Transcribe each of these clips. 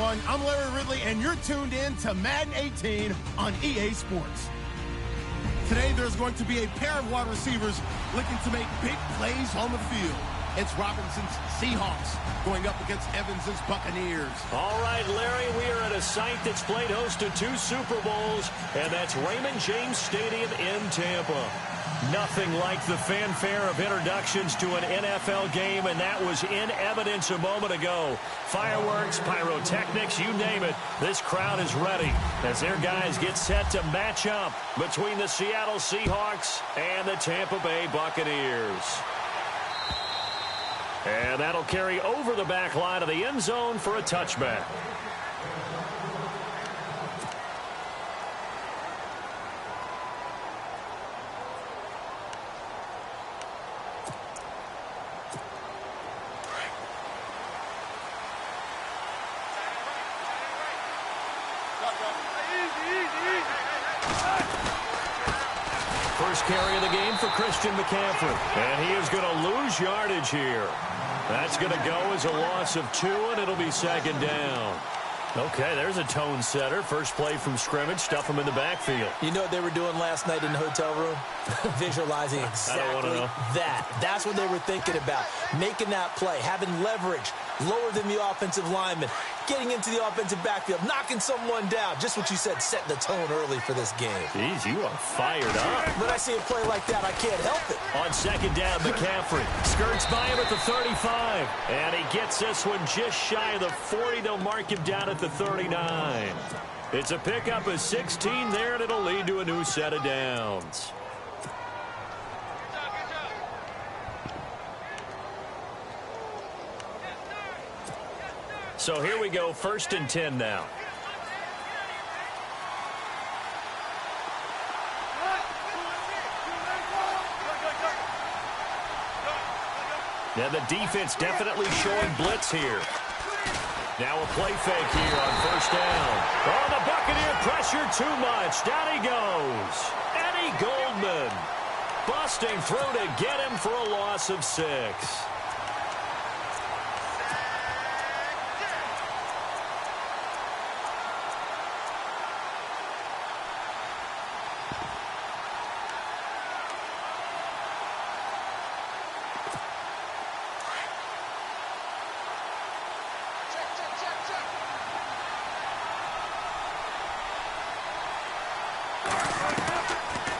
everyone. I'm Larry Ridley, and you're tuned in to Madden 18 on EA Sports. Today, there's going to be a pair of wide receivers looking to make big plays on the field. It's Robinson's Seahawks going up against Evans's Buccaneers. All right, Larry, we are at a site that's played host to 2 Super Bowls, and that's Raymond James Stadium in Tampa. Nothing like the fanfare of introductions to an NFL game, and that was in evidence a moment ago. Fireworks, pyrotechnics, you name it. This crowd is ready as their guys get set to match up between the Seattle Seahawks and the Tampa Bay Buccaneers. And that'll carry over the back line of the end zone for a touchback. First carry of the game for Christian McCaffrey. And he is going to lose yardage here. That's going to go as a loss of 2, and it'll be second down. Okay, there's a tone setter. First play from scrimmage. Stuff him in the backfield. You know what they were doing last night in the hotel room? Visualizing exactly that. That's what they were thinking about. Making that play, having leverage, lower than the offensive lineman, getting into the offensive backfield, knocking someone down. Just what you said, setting the tone early for this game. Jeez, you are fired up. When I see a play like that, I can't help it. On second down, McCaffrey skirts by him at the 35. And he gets this one just shy of the 40. They'll mark him down at the 39. It's a pickup of 16 there, and it'll lead to a new set of downs. So here we go, 1st and 10 now. And the defense definitely showing blitz here. Now a play fake here on 1st down. Oh, the Buccaneer pressure too much. Down he goes. Eddie Goldman busting through to get him for a loss of 6.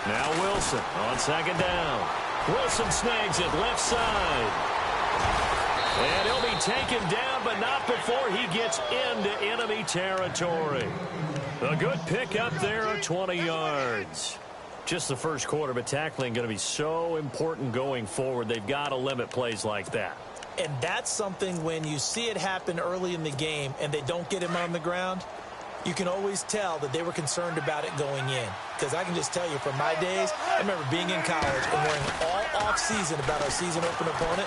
Now Wilson on second down. Wilson snags it left side. And he'll be taken down, but not before he gets into enemy territory. A good pickup there of 20 yards. Just the first quarter, but tackling going to be so important going forward. They've got to limit plays like that. And that's something when you see it happen early in the game and they don't get him on the ground, you can always tell that they were concerned about it going in. Because I can just tell you, from my days, I remember being in college and worrying all off-season about our season open opponent,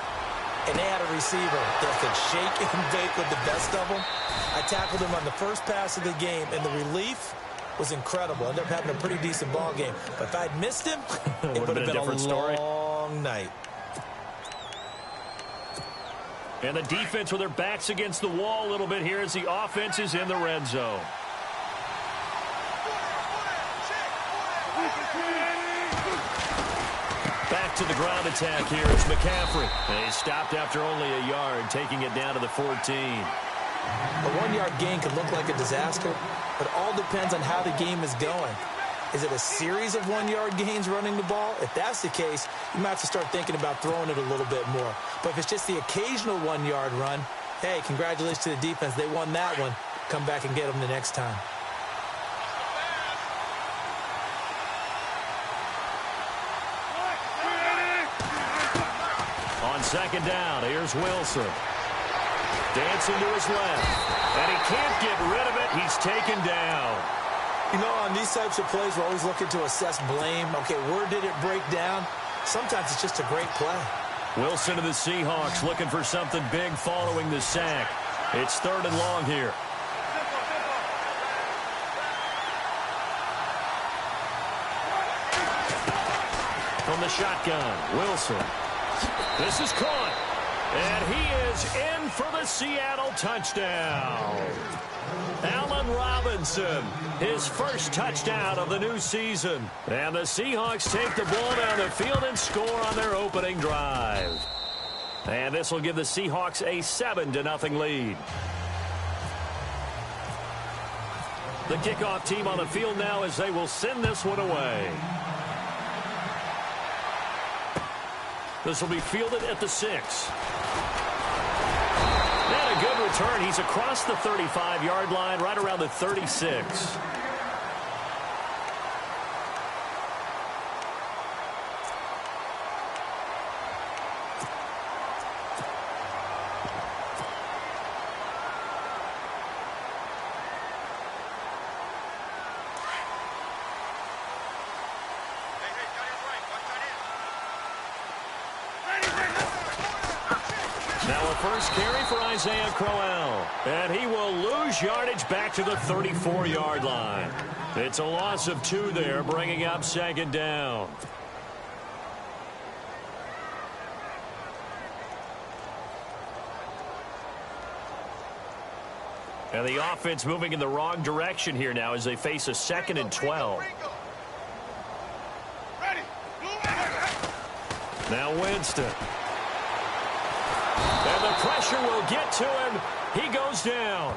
and they had a receiver that could shake and bake with the best of them. I tackled him on the first pass of the game, and the relief was incredible. I ended up having a pretty decent ball game. But if I'd missed him, it would have been a long night. And the defense with their backs against the wall a little bit here as the offense is in the red zone. Back to the ground attack here is McCaffrey. And he stopped after only a yard, taking it down to the 14. A 1-yard gain could look like a disaster, but all depends on how the game is going. Is it a series of 1-yard gains running the ball? If that's the case, you might have to start thinking about throwing it a little bit more. But if it's just the occasional 1-yard run, hey, congratulations to the defense. They won that one. Come back and get them the next time. On second down, here's Wilson. Dancing to his left. And he can't get rid of it. He's taken down. You know, on these types of plays, we're always looking to assess blame. Okay, where did it break down? Sometimes it's just a great play. Wilson to the Seahawks looking for something big following the sack. It's 3rd and long here. From the shotgun, Wilson. This is caught. And he is in for the Seattle touchdown. Allen Robinson, his first touchdown of the new season. And the Seahawks take the ball down the field and score on their opening drive. And this will give the Seahawks a 7-0 lead. The kickoff team on the field now as they will send this one away. This will be fielded at the 6. And a good return. He's across the 35-yard line, right around the 36. First carry for Isaiah Crowell. And he will lose yardage back to the 34-yard line. It's a loss of 2 there, bringing up second down. And the offense moving in the wrong direction here now as they face a 2nd and 12. Now Winston. And the pressure will get to him. He goes down.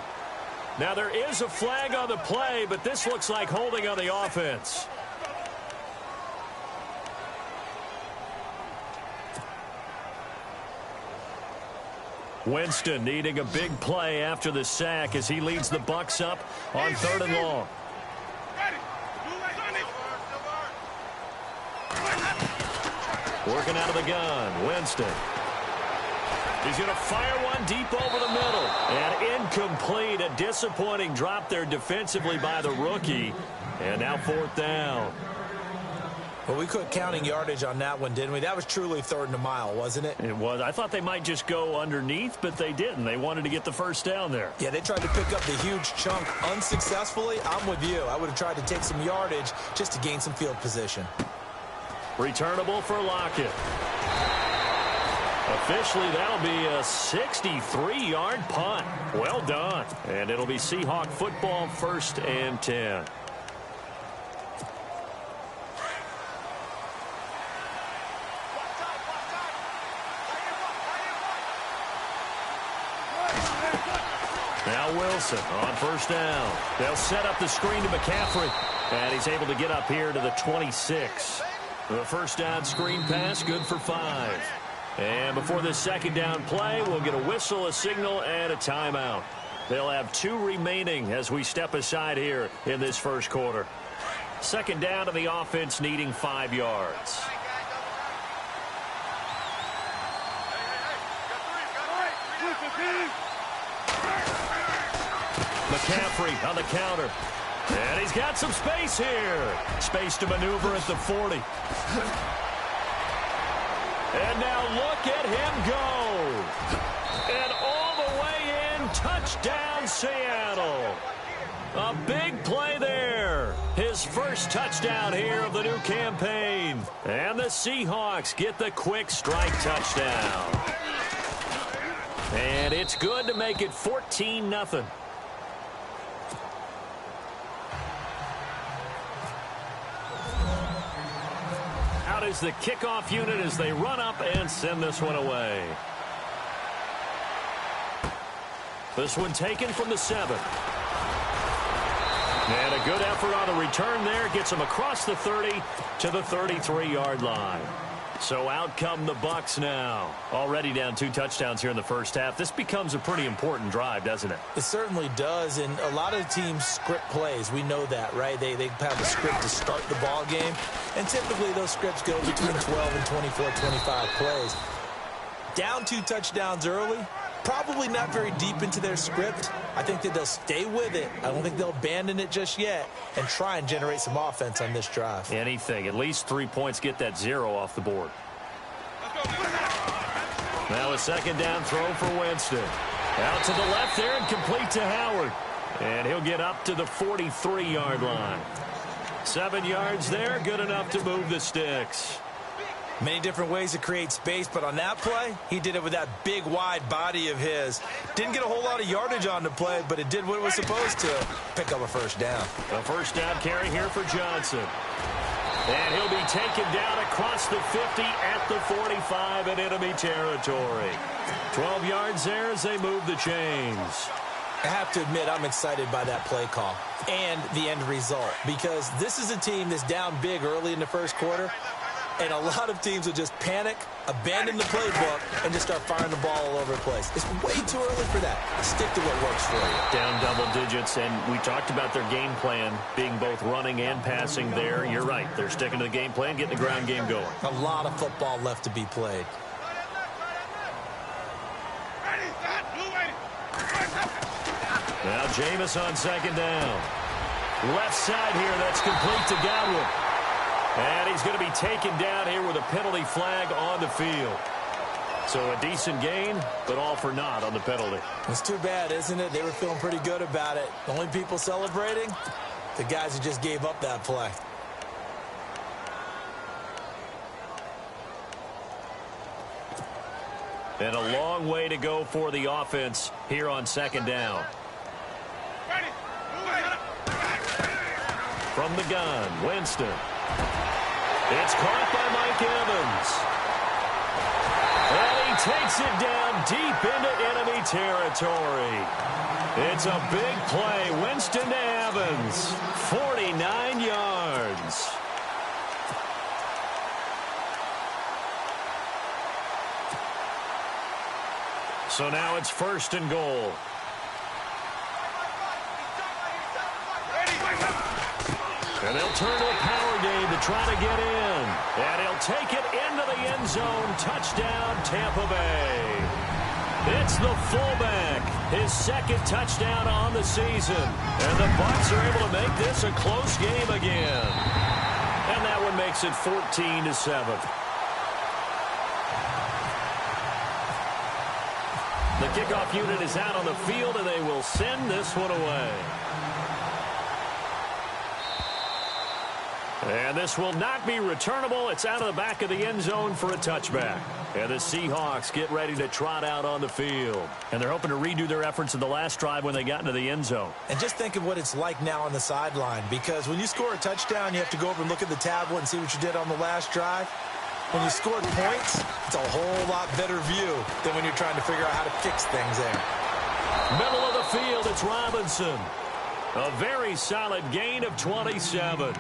Now there is a flag on the play, but this looks like holding on the offense. Winston needing a big play after the sack as he leads the Bucs up on 3rd and long. Working out of the gun, Winston. He's going to fire one deep over the middle. And incomplete. A disappointing drop there defensively by the rookie. And now 4th down. Well, we quit counting yardage on that one, didn't we? That was truly 3rd and a mile, wasn't it? It was. I thought they might just go underneath, but they didn't. They wanted to get the first down there. Yeah, they tried to pick up the huge chunk unsuccessfully. I'm with you. I would have tried to take some yardage just to gain some field position. Returnable for Lockett. Officially, that'll be a 63-yard punt. Well done. And it'll be Seahawk football, 1st and 10. Now Wilson on 1st down. They'll set up the screen to McCaffrey. And he's able to get up here to the 26. The 1st down screen pass, good for 5. And before this 2nd down play, we'll get a whistle, a signal, and a timeout. They'll have 2 remaining as we step aside here in this 1st quarter. 2nd down to the offense needing 5 yards. McCaffrey on the counter. And he's got some space here. Space to maneuver at the 40. And now look at him go. And all the way in, touchdown Seattle. A big play there. His first touchdown here of the new campaign. And the Seahawks get the quick strike touchdown. And it's good to make it 14-0. Is the kickoff unit as they run up and send this one away. This one taken from the 7. And a good effort on the return there. Gets him across the 30 to the 33-yard line. So out come the Bucs now. Already down 2 touchdowns here in the first half. This becomes a pretty important drive, doesn't it? It certainly does, and a lot of teams script plays. We know that, right? They have a script to start the ball game, and typically those scripts go between 12 and 24, 25 plays. Down 2 touchdowns early, probably not very deep into their script. I think that they'll stay with it. I don't think they'll abandon it just yet and try and generate some offense on this drive. Anything. At least 3 points, get that 0 off the board. Now a 2nd down throw for Winston. Out to the left there and complete to Howard. And he'll get up to the 43-yard line. 7 yards there, good enough to move the sticks. Many different ways to create space, but on that play, he did it with that big, wide body of his. Didn't get a whole lot of yardage on the play, but it did what it was supposed to. Pick up a first down. A first down carry here for Johnson. And he'll be taken down across the 50 at the 45 in enemy territory. 12 yards there as they move the chains. I have to admit, I'm excited by that play call and the end result, because this is a team that's down big early in the first quarter, and a lot of teams will just panic, abandon the playbook, and just start firing the ball all over the place. It's way too early for that. Stick to what works for you. Down double digits, and we talked about their game plan being both running and passing there. You're right. They're sticking to the game plan, getting the ground game going. A lot of football left to be played. Now Jameis on second down. Left side here, that's complete to Godwin. And he's going to be taken down here with a penalty flag on the field. So a decent gain, but all for naught on the penalty. It's too bad, isn't it? They were feeling pretty good about it. The only people celebrating, the guys who just gave up that play. And a long way to go for the offense here on second down. From the gun, Winston. It's caught by Mike Evans. And he takes it down deep into enemy territory. It's a big play. Winston to Evans. 49 yards. So now it's first and goal. And they'll turn to a power game to try to get in. And he'll take it into the end zone. Touchdown, Tampa Bay. It's the fullback. His second touchdown on the season. And the Bucs are able to make this a close game again. And that one makes it 14-7. The kickoff unit is out on the field, and they will send this one away. And this will not be returnable. It's out of the back of the end zone for a touchback. And the Seahawks get ready to trot out on the field. And they're hoping to redo their efforts in the last drive when they got into the end zone. And just think of what it's like now on the sideline, because when you score a touchdown, you have to go over and look at the tablet and see what you did on the last drive. When you scored points, it's a whole lot better view than when you're trying to figure out how to fix things there. Middle of the field, it's Robinson. A very solid gain of 27.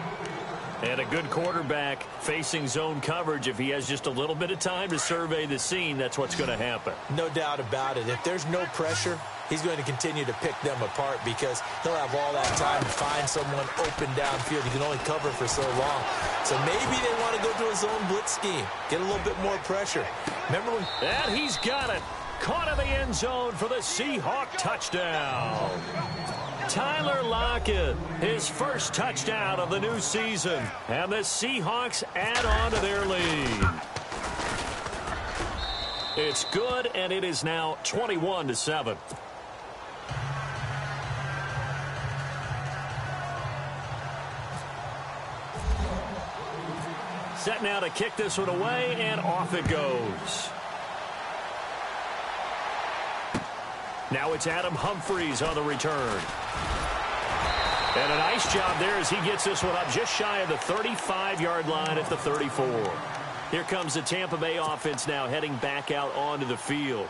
And a good quarterback facing zone coverage. If he has just a little bit of time to survey the scene, that's what's going to happen. No doubt about it. If there's no pressure, he's going to continue to pick them apart, because he'll have all that time to find someone open downfield. He can only cover for so long. So maybe they want to go to a zone blitz scheme, get a little bit more pressure. Remember when... And he's got it. Caught in the end zone for the Seahawk touchdown. Tyler Lockett, his first touchdown of the new season. And the Seahawks add on to their lead. It's good, and it is now 21-7. Set now to kick this one away, and off it goes. Now it's Adam Humphries on the return. And a nice job there as he gets this one up just shy of the 35-yard line at the 34. Here comes the Tampa Bay offense now heading back out onto the field.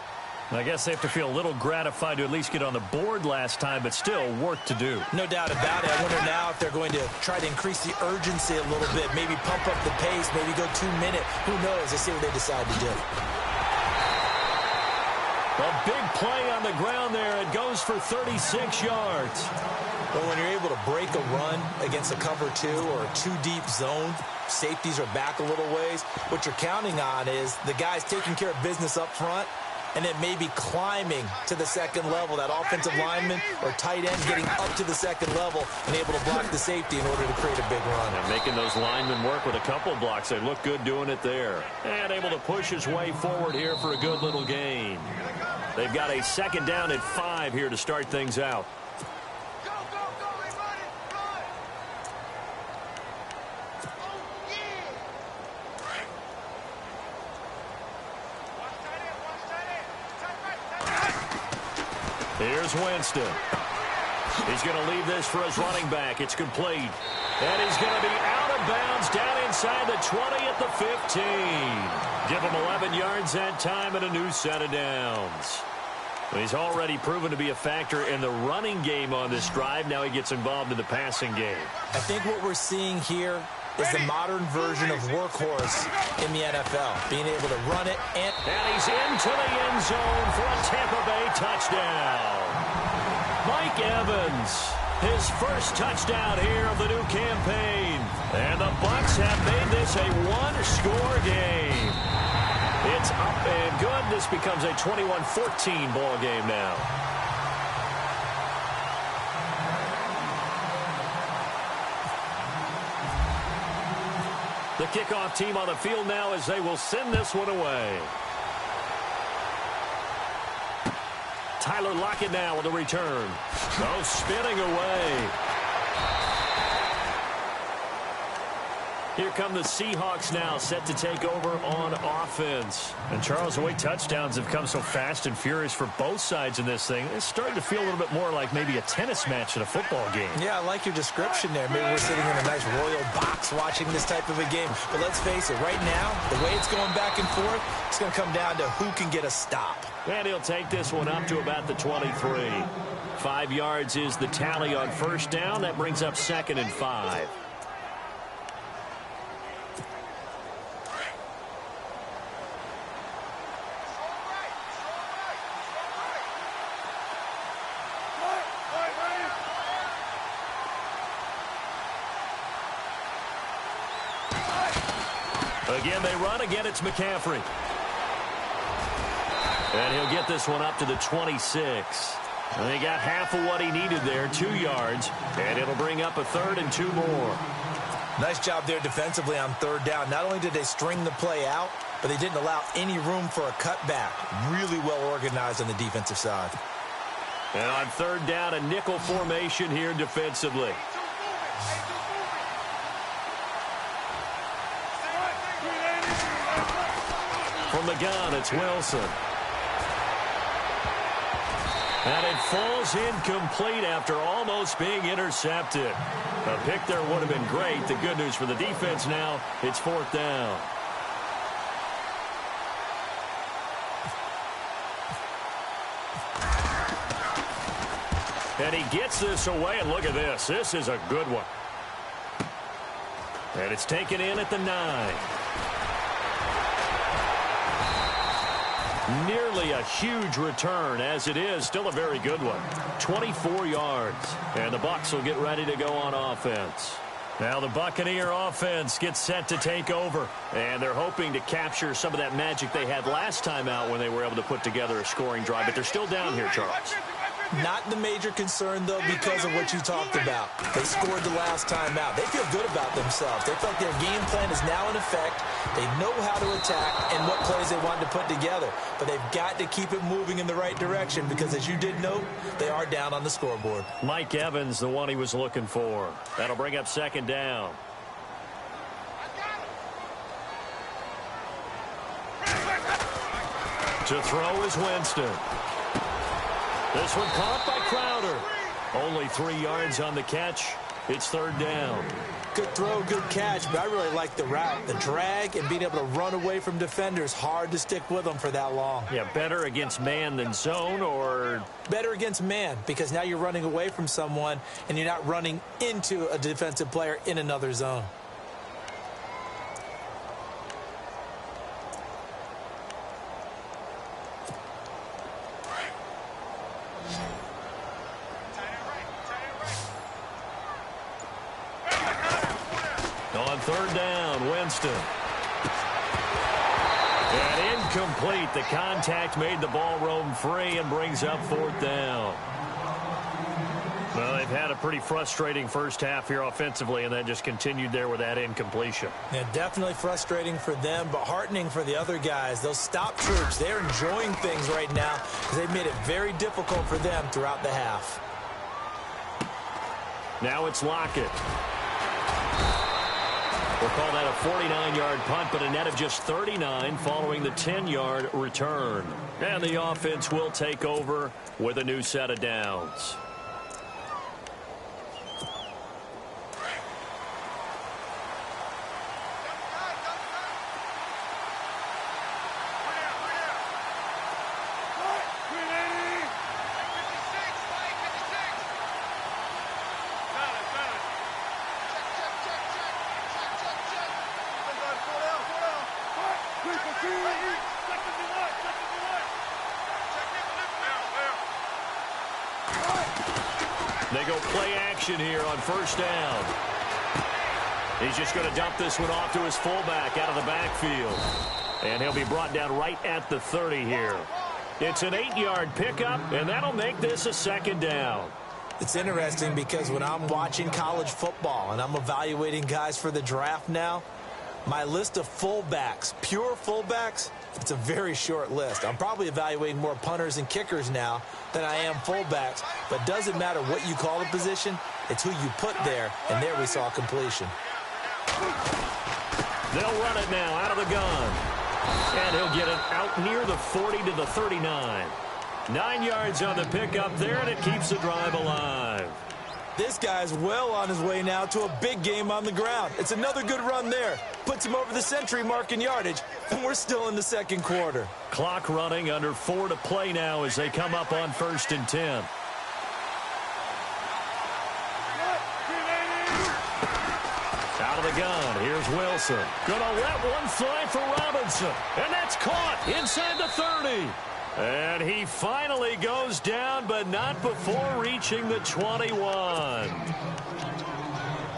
I guess they have to feel a little gratified to at least get on the board last time, but still work to do. No doubt about it. I wonder now if they're going to try to increase the urgency a little bit, maybe pump up the pace, maybe go 2-minute. Who knows? Let's see what they decide to do. A big play on the ground there. It goes for 36 yards. Well, when you're able to break a run against a cover 2 or a 2-deep zone, safeties are back a little ways. What you're counting on is the guys taking care of business up front and then maybe climbing to the second level. That offensive lineman or tight end getting up to the second level and able to block the safety in order to create a big run. And making those linemen work with a couple blocks. They look good doing it there. And able to push his way forward here for a good little gain. They've got a second down at 5 here to start things out. Here's Winston. He's going to leave this for his running back. It's complete. And he's going to be out of bounds down inside the 20 at the 15. Give him 11 yards that time and a new set of downs. He's already proven to be a factor in the running game on this drive. Now he gets involved in the passing game. I think what we're seeing here is the modern version of workhorse in the NFL, being able to run it. And he's into the end zone for a Tampa Bay touchdown. Mike Evans, his first touchdown here of the new campaign. And the Bucs have made this a one-score game. It's up and good. This becomes a 21-14 ball game now. The kickoff team on the field now as they will send this one away. Tyler Lockett now with the return. Oh, spinning away. Here come the Seahawks now, set to take over on offense. And Charles, the way touchdowns have come so fast and furious for both sides in this thing, it's starting to feel a little bit more like maybe a tennis match in a football game. Yeah, I like your description there. Maybe we're sitting in a nice royal box watching this type of a game. But let's face it, right now, the way it's going back and forth, it's going to come down to who can get a stop. And he'll take this one up to about the 23. 5 yards is the tally on first down. That brings up 2nd and 5. Again, they run. Again, it's McCaffrey. And he'll get this one up to the 26. And he got half of what he needed there, 2 yards. And it'll bring up a 3rd and 2 more. Nice job there defensively on 3rd down. Not only did they string the play out, but they didn't allow any room for a cutback. Really well organized on the defensive side. And on 3rd down, a nickel formation here defensively. From the gun, it's Wilson. And it falls incomplete after almost being intercepted. A pick there would have been great. The good news for the defense now, it's 4th down. And he gets this away, and look at this. This is a good one. And it's taken in at the 9. Nearly a huge return, as it is still a very good one. 24 yards. And the Bucs will get ready to go on offense. Now the Buccaneer offense gets set to take over. And they're hoping to capture some of that magic they had last time out when they were able to put together a scoring drive. But they're still down here, Charles. Not the major concern, though, because of what you talked about. They scored the last time out. They feel good about themselves. They feel like their game plan is now in effect. They know how to attack and what plays they want to put together. But they've got to keep it moving in the right direction because, as you did note, they are down on the scoreboard. Mike Evans, the one he was looking for. That'll bring up 2nd down. To throw is Winston. This one caught by Crowder. Only 3 yards on the catch. It's 3rd down. Good throw, good catch, but I really like the route. The drag and being able to run away from defenders. Hard to stick with them for that long. Yeah, better against man than zone, or? Better against man, because now you're running away from someone and you're not running into a defensive player in another zone. On 3rd down, Winston. And incomplete. The contact made the ball roam free and brings up 4th down. Well, they've had a pretty frustrating first half here offensively, and then just continued there with that incompletion. Yeah, definitely frustrating for them, but heartening for the other guys. Those stop troops, they're enjoying things right now because they've made it very difficult for them throughout the half. Now it's Lockett. We'll call that a 49-yard punt, but a net of just 39 following the 10-yard return. And the offense will take over with a new set of downs. They go play action here on first down. He's just going to dump this one off to his fullback out of the backfield. And he'll be brought down right at the 30 here. It's an 8-yard pickup, and that'll make this a second down. It's interesting because when I'm watching college football and I'm evaluating guys for the draft now, my list of fullbacks, pure fullbacks, it's a very short list. I'm probably evaluating more punters and kickers now than I am fullbacks, but doesn't matter what you call the position, it's who you put there, and there we saw completion. They'll run it now out of the gun, and he'll get it out near the 40 to the 39. 9 yards on the pickup there, and it keeps the drive alive. This guy's well on his way now to a big game on the ground. It's another good run there. Puts him over the century mark in yardage, and we're still in the second quarter. Clock running, under 4 to play now as they come up on 1st and 10. Out of the gun, here's Wilson. Gonna let one fly for Robinson, and that's caught inside the 30. And he finally goes down, but not before reaching the 21.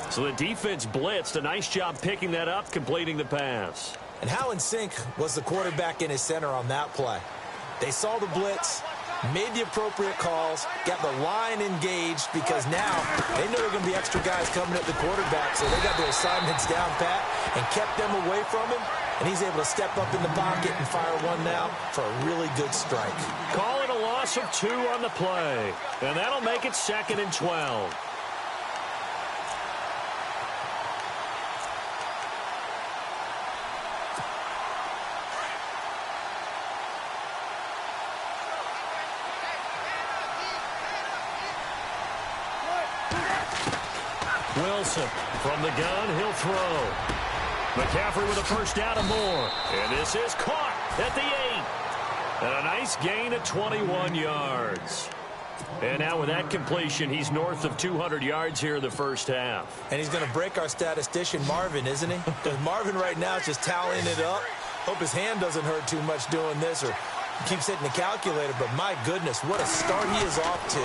So the defense blitzed. A nice job picking that up, completing the pass. And how in sync was the quarterback and his center on that play? They saw the blitz, made the appropriate calls, got the line engaged, because now they know there are going to be extra guys coming at the quarterback, so they got their assignments down pat and kept them away from him. And he's able to step up in the pocket and fire one now for a really good strike. Call it a loss of 2 on the play. And that'll make it 2nd and 12. Wilson from the gun, he'll throw. McCaffrey with a first down and more. And this is caught at the 8. And a nice gain of 21 yards. And now with that completion, he's north of 200 yards here in the first half. And he's going to break our statistician, Marvin, isn't he? Because Marvin right now is just tallying it up. Hope his hand doesn't hurt too much doing this, or keeps hitting the calculator. But my goodness, what a start he is off to.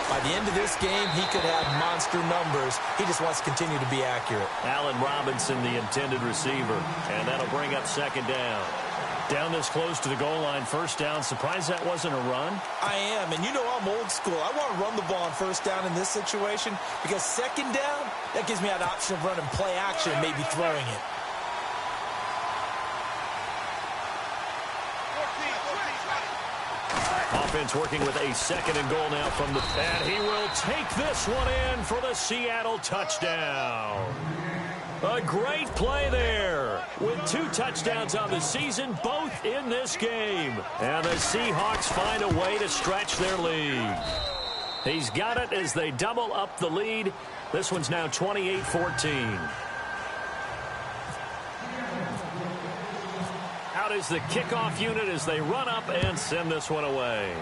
By the end of this game, he could have monster numbers. He just wants to continue to be accurate. Allen Robinson, the intended receiver. And that'll bring up 2nd down. Down this close to the goal line, 1st down. Surprised that wasn't a run? I am, and you know I'm old school. I want to run the ball on 1st down in this situation, because 2nd down, that gives me an option of running play action and maybe throwing it. Offense working with a 2nd and goal now from the... And he will take this one in for the Seattle touchdown. A great play there with 2 touchdowns on the season, both in this game. And the Seahawks find a way to stretch their lead. He's got it as they double up the lead. This one's now 28-14. Out is the kickoff unit as they run up and send this one away.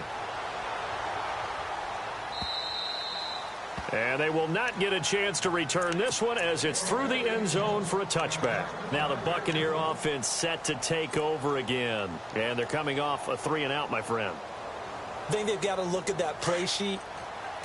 And they will not get a chance to return this one as it's through the end zone for a touchback. Now the Buccaneer offense set to take over again. And they're coming off a 3-and-out, my friend. I think they've got to look at that play sheet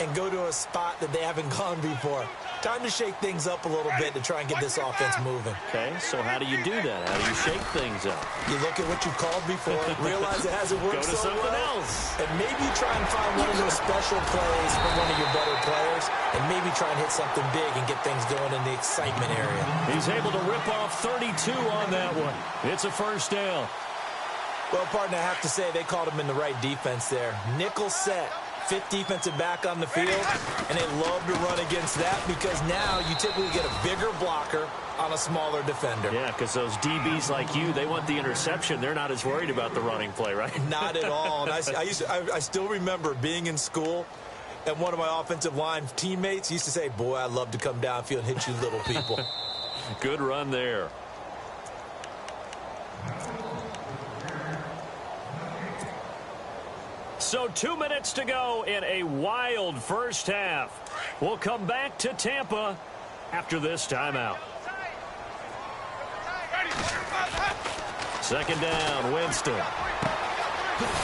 and go to a spot that they haven't gone before. Time to shake things up a little bit to try and get this offense moving. Okay, so how do you do that? How do you shake things up? You look at what you called before, realize it hasn't worked Go to so something well, else. and maybe try and find one of those special plays from one of your better players, and maybe try and hit something big and get things going in the excitement area. He's able to rip off 32 on that one. It's a 1st down. Well, partner, I have to say they called him in the right defense there. Nickel set. fifth defensive back on the field, and they love to run against that because now you typically get a bigger blocker on a smaller defender. Yeah, because those DBs like you, they want the interception. They're not as worried about the running play, right? Not at all. And I still remember being in school, and one of my offensive line teammates used to say, boy, I'd love to come downfield and hit you little people. Good run there. So 2 minutes to go in a wild first half. We'll come back to Tampa after this timeout. Second down, Winston.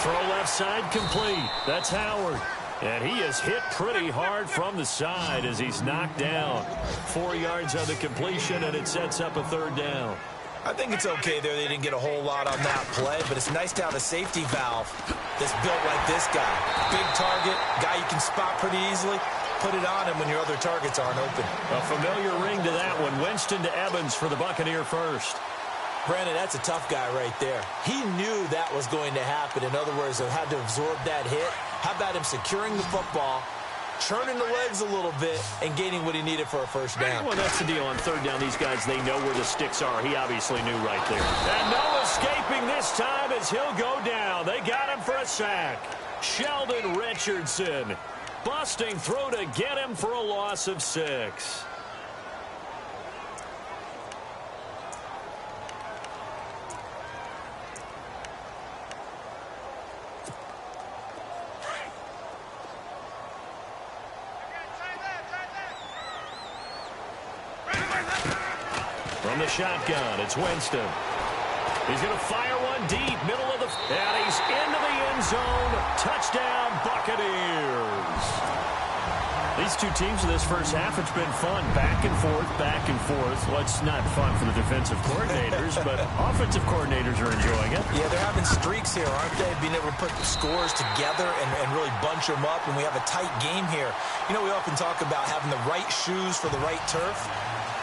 Throw left side complete. That's Howard. And he is hit pretty hard from the side as he's knocked down. 4 yards on the completion, and it sets up a third down. I think it's okay there. They didn't get a whole lot on that play, but it's nice to have a safety valve that's built like this guy. Big target, guy you can spot pretty easily. Put it on him when your other targets aren't open. A familiar ring to that one. Winston to Evans for the Buccaneer first. Brandon, that's a tough guy right there. He knew that was going to happen. In other words, he had to absorb that hit. How about him securing the football, churning the legs a little bit, and gaining what he needed for a first down? Well, that's the deal. On third down, these guys, they know where the sticks are. He obviously knew right there. And no escaping this time as he'll go down. They got him for a sack. Sheldon Richardson busting through to get him for a loss of 6. From the shotgun, it's Winston. He's going to fire one deep, middle of the... And he's into the end zone. Touchdown, Buccaneers. These two teams in this first half, it's been fun. Back and forth, back and forth. Well, it's not fun for the defensive coordinators, but offensive coordinators are enjoying it. Yeah, they're having streaks here, aren't they? Being able to put the scores together and really bunch them up, and we have a tight game here. You know, we often talk about having the right shoes for the right turf.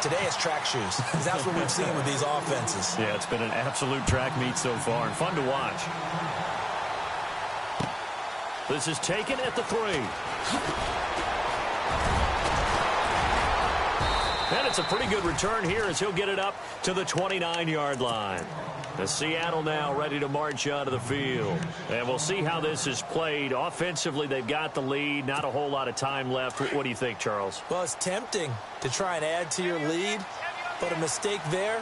Today it's track shoes, because that's what we've seen with these offenses. Yeah, it's been an absolute track meet so far, and fun to watch. This is taken at the 3. And it's a pretty good return here as he'll get it up to the 29-yard line. The Seattle now ready to march onto the field. And we'll see how this is played. Offensively, they've got the lead. Not a whole lot of time left. What do you think, Charles? Well, it's tempting to try and add to your lead, but a mistake there,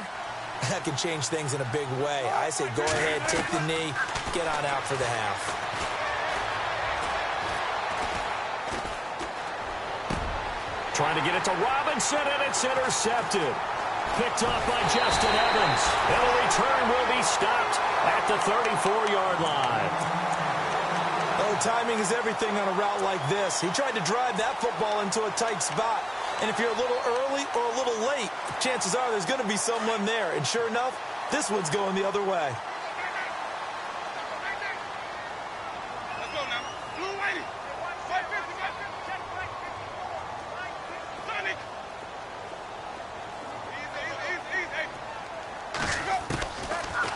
that can change things in a big way. I say go ahead, take the knee, get on out for the half. Trying to get it to Robinson, and it's intercepted. Picked off by Justin Evans. And the return will be stopped at the 34-yard line. Oh, timing is everything on a route like this. He tried to drive that football into a tight spot. And if you're a little early or a little late, chances are there's going to be someone there. And sure enough, this one's going the other way.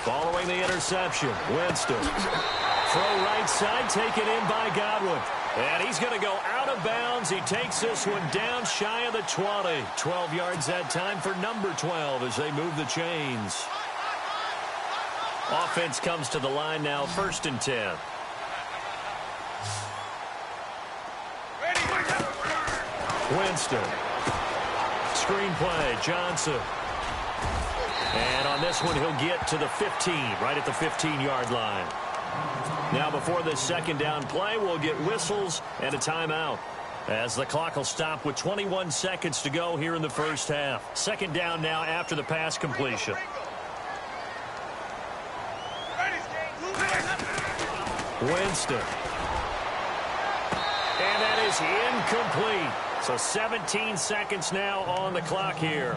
Following the interception, Winston. Throw right side, taken in by Godwin. And he's going to go out of bounds. He takes this one down shy of the 20. 12 yards that time for number 12 as they move the chains. Offense comes to the line now, 1st and 10. Winston. Screen play, Johnson. And on this one, he'll get to the 15, right at the 15-yard line. Now, before this second down play, we'll get whistles and a timeout, as the clock will stop with 21 seconds to go here in the first half. Second down now after the pass completion. Winston. And that is incomplete. So 17 seconds now on the clock here.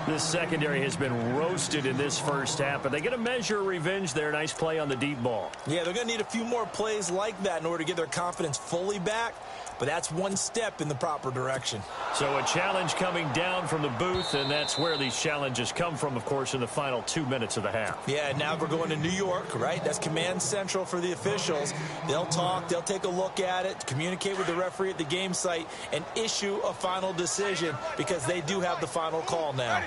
This secondary has been roasted in this first half, but they get a measure of revenge there. Nice play on the deep ball. Yeah, they're going to need a few more plays like that in order to get their confidence fully back, but that's one step in the proper direction. So a challenge coming down from the booth, and that's where these challenges come from, of course, in the final 2 minutes of the half. Yeah, now we're going to New York, right? That's command central for the officials. They'll talk, they'll take a look at it, communicate with the referee at the game site, and issue a final decision because they do have the final call now.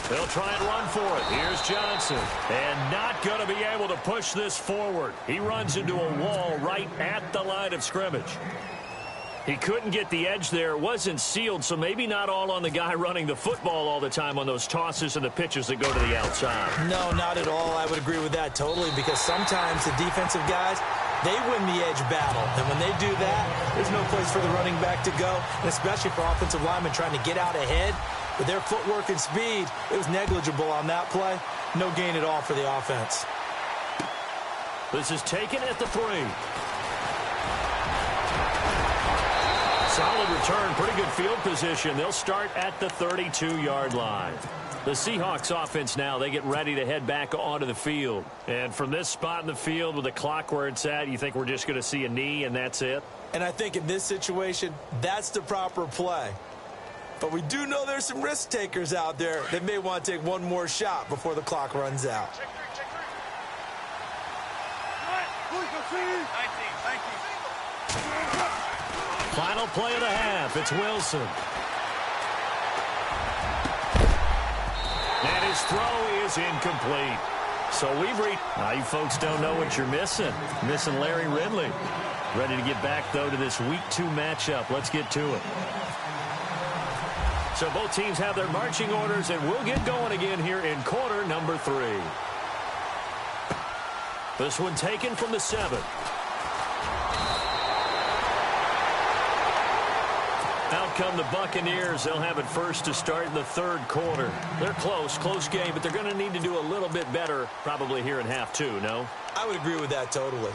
They'll try and run for it. Here's Johnson. And not going to be able to push this forward. He runs into a wall right at the line of scrimmage. He couldn't get the edge there. It wasn't sealed, so maybe not all on the guy running the football all the time on those tosses and the pitches that go to the outside. No, not at all. I would agree with that totally because sometimes the defensive guys, they win the edge battle. And when they do that, there's no place for the running back to go, and especially for offensive linemen trying to get out ahead. With their footwork and speed, it was negligible on that play. No gain at all for the offense. This is taken at the 3. Solid return, pretty good field position. They'll start at the 32-yard line. The Seahawks offense now, they get ready to head back onto the field. And from this spot in the field with the clock where it's at, you think we're just going to see a knee and that's it? And I think in this situation, that's the proper play. But we do know there's some risk takers out there that may want to take one more shot before the clock runs out. Final play of the half. It's Wilson. And his throw is incomplete. So we've reached... Now you folks don't know what you're missing. Missing Larry Ridley. Ready to get back, though, to this Week 2 matchup. Let's get to it. So both teams have their marching orders, and we'll get going again here in quarter number 3. This one taken from the 7. Out come the Buccaneers. They'll have it first to start in the 3rd quarter. They're close game, but they're going to need to do a little bit better probably here in half 2, no? I would agree with that totally.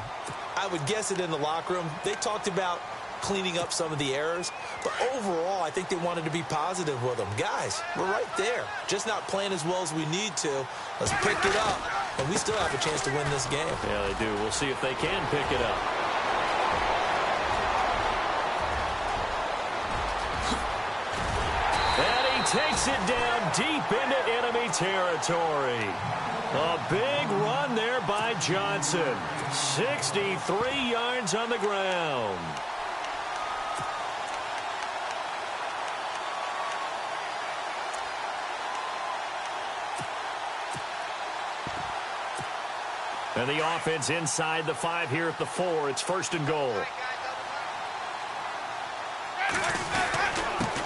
I would guess it in the locker room. They talked about cleaning up some of the errors, but overall I think they wanted to be positive with them. Guys, we're right there, just not playing as well as we need to. Let's pick it up, and we still have a chance to win this game. Yeah, they do. We'll see if they can pick it up. And he takes it down deep into enemy territory. A big run there by Johnson. 63 yards on the ground. And the offense inside the 5 here at the 4. It's 1st and goal.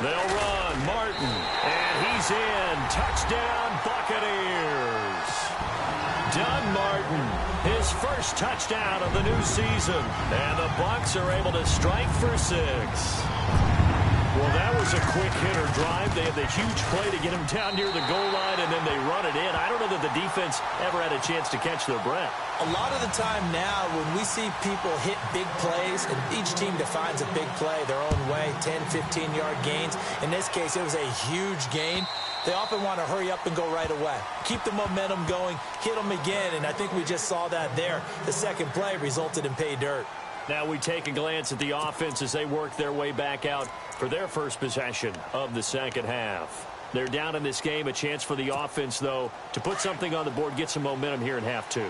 They'll run. Martin. And he's in. Touchdown, Buccaneers. Doug Martin, his first touchdown of the new season. And the Bucs are able to strike for 6. Well, that was a quick hitter drive. They had the huge play to get him down near the goal line, and then they run it in. I don't know that the defense ever had a chance to catch their breath. A lot of the time now when we see people hit big plays, and each team defines a big play their own way, 10, 15-yard gains. In this case, it was a huge gain. They often want to hurry up and go right away. Keep the momentum going, hit them again, and I think we just saw that there. The second play resulted in pay dirt. Now we take a glance at the offense as they work their way back out for their first possession of the second half. They're down in this game. A chance for the offense, though, to put something on the board, get some momentum here in half 2.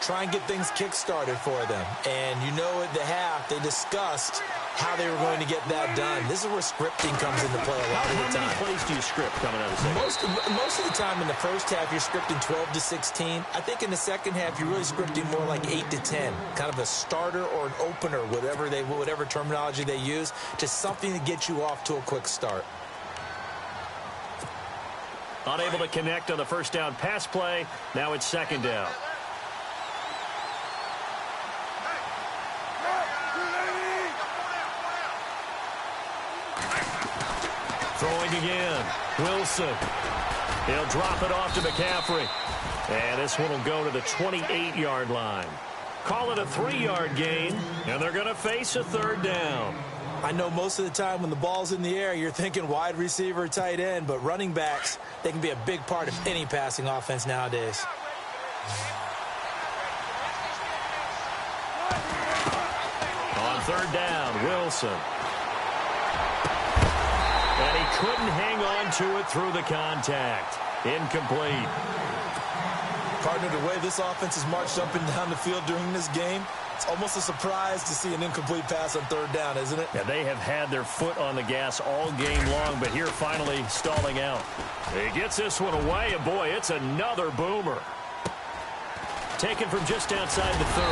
Try and get things kick-started for them. And you know at the half, they discussed how they were going to get that done. This is where scripting comes into play a lot of the time. How many plays do you script coming out of the second? Most of the time in the first half, you're scripting 12 to 16. I think in the second half, you're really scripting more like 8 to 10. Kind of a starter or an opener, whatever terminology they use, just something to get you off to a quick start. Unable to connect on the first down pass play. Now it's 2nd down. Throwing again. Wilson. He'll drop it off to McCaffrey. And this one will go to the 28-yard line. Call it a 3-yard gain, and they're going to face a 3rd down. I know most of the time when the ball's in the air, you're thinking wide receiver, tight end, but running backs, they can be a big part of any passing offense nowadays. On third down, Wilson. And he couldn't hang on to it through the contact. Incomplete. Partner, the way this offense has marched up and down the field during this game, it's almost a surprise to see an incomplete pass on third down, isn't it? Yeah, they have had their foot on the gas all game long, but here finally stalling out. He gets this one away, and boy, it's another boomer. Taken from just outside the 30.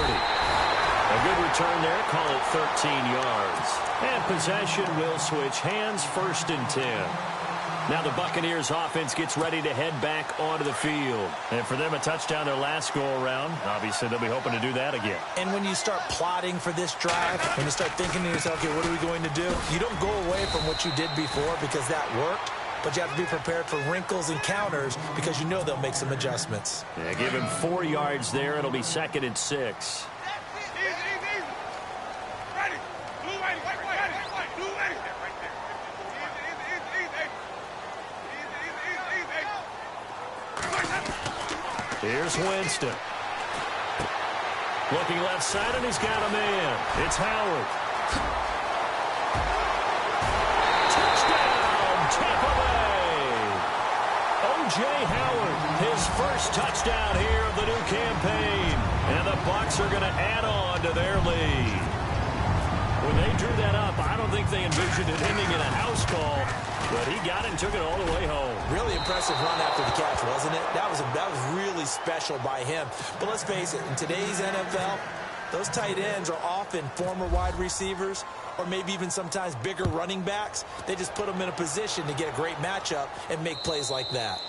A good return there, call it 13 yards. And possession will switch hands, 1st and 10. Now the Buccaneers offense gets ready to head back onto the field. And for them, a touchdown their last go-around. Obviously, they'll be hoping to do that again. And when you start plotting for this drive, when you start thinking to yourself, okay, what are we going to do? You don't go away from what you did before because that worked. But you have to be prepared for wrinkles and counters because you know they'll make some adjustments. Yeah, give him 4 yards there. It'll be 2nd and 6. Here's Winston. Looking left side, and he's got a man. It's Howard. Touchdown, Tampa Bay. O.J. Howard, his first touchdown here of the new campaign. And the Bucs are going to add on to their lead. When they drew that up, I don't think they envisioned it ending in a house call, but he got it and took it all the way home. Really impressive run after the catch, wasn't it? That was really special by him. But let's face it, in today's NFL, those tight ends are often former wide receivers or maybe even sometimes bigger running backs. They just put them in a position to get a great matchup and make plays like that.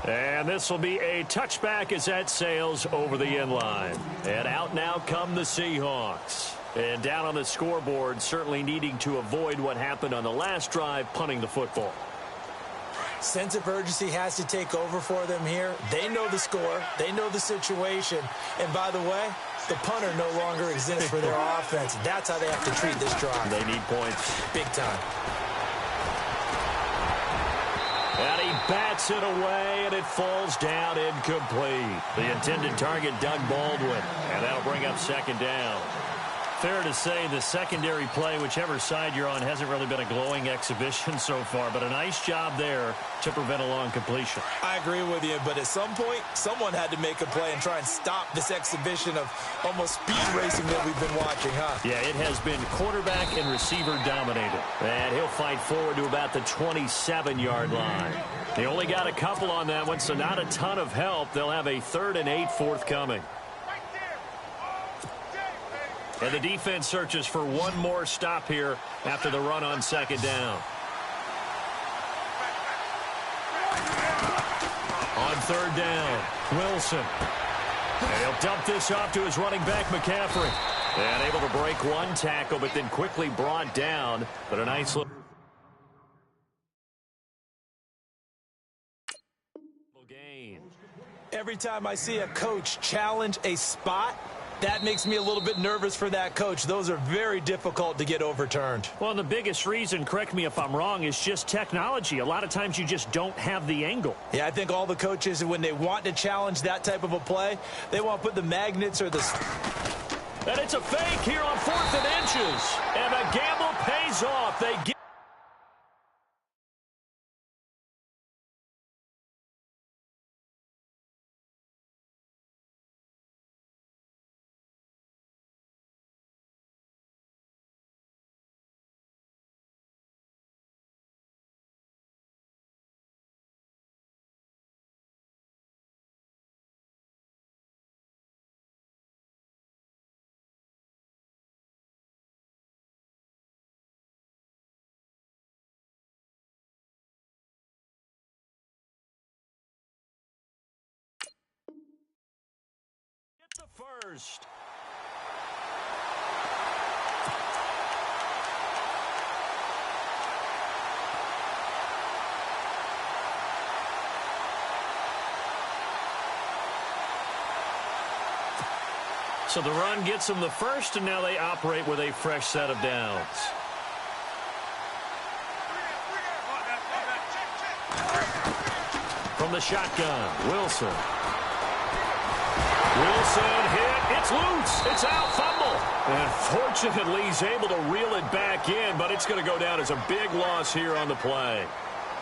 And this will be a touchback as that sails over the end line. And out now come the Seahawks. And down on the scoreboard, certainly needing to avoid what happened on the last drive, punting the football. Sense of urgency has to take over for them here. They know the score. They know the situation. And by the way, the punter no longer exists for their offense. That's how they have to treat this drive. They need points. Big time. And he bats it away, and it falls down incomplete. The intended target, Doug Baldwin. And that'll bring up 2nd down. Fair to say the secondary play, whichever side you're on, hasn't really been a glowing exhibition so far, but a nice job there to prevent a long completion. I agree with you, but at some point, someone had to make a play and try and stop this exhibition of almost speed racing that we've been watching, huh? Yeah, it has been quarterback and receiver dominated. And he'll fight forward to about the 27-yard line. They only got a couple on that one, so not a ton of help. They'll have a 3rd and 8 forthcoming. And the defense searches for one more stop here after the run on 2nd down. On 3rd down, Wilson. And he'll dump this off to his running back, McCaffrey. And able to break one tackle, but then quickly brought down. But a nice little gain. Every time I see a coach challenge a spot, that makes me a little bit nervous for that coach. Those are very difficult to get overturned. Well, the biggest reason, correct me if I'm wrong, is just technology. A lot of times you just don't have the angle. Yeah, I think all the coaches, when they want to challenge that type of a play, they want to put the magnets or the... And it's a fake here on 4th and inches. And the gamble pays off. They get... the first. So the run gets them the first, and now they operate with a fresh set of downs. from the shotgun. Wilson. Wilson hit. It's loose. It's out. Fumble. And fortunately, he's able to reel it back in, but it's going to go down as a big loss here on the play.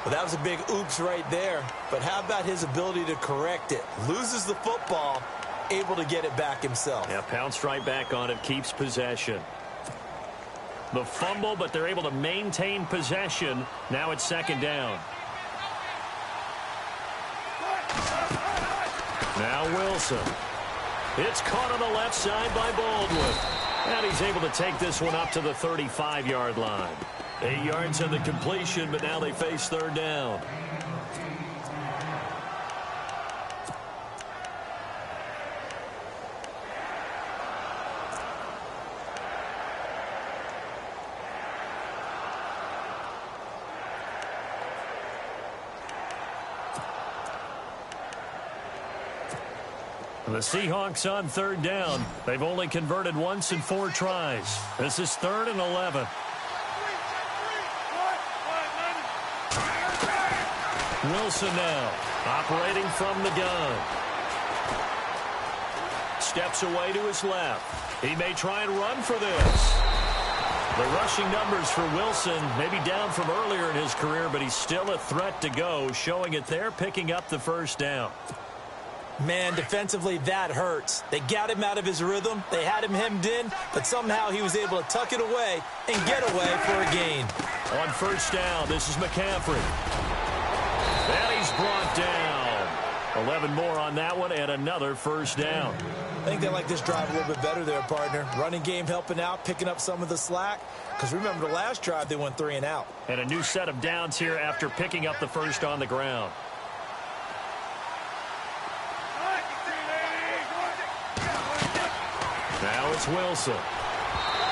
Well, that was a big oops right there. But how about his ability to correct it? Loses the football, able to get it back himself. Yeah, pounced right back on it, keeps possession. The fumble, but they're able to maintain possession. Now it's second down. Now Wilson. It's caught on the left side by Baldwin. And he's able to take this one up to the 35-yard line. 8 yards on the completion, but now they face third down. The Seahawks on third down. They've only converted once in 4 tries. This is 3rd and 11. Wilson now operating from the gun. Steps away to his left. He may try and run for this. The rushing numbers for Wilson may be down from earlier in his career, but he's still a threat to go, showing it there, picking up the first down. Man, defensively, that hurts. They got him out of his rhythm. They had him hemmed in, but somehow he was able to tuck it away and get away for a gain. On first down, this is McCaffrey. And he's brought down. 11 more on that one and another first down. I think they like this drive a little bit better there, partner. Running game helping out, picking up some of the slack. Because remember, the last drive, they went 3 and out. And a new set of downs here after picking up the first on the ground. Now it's Wilson.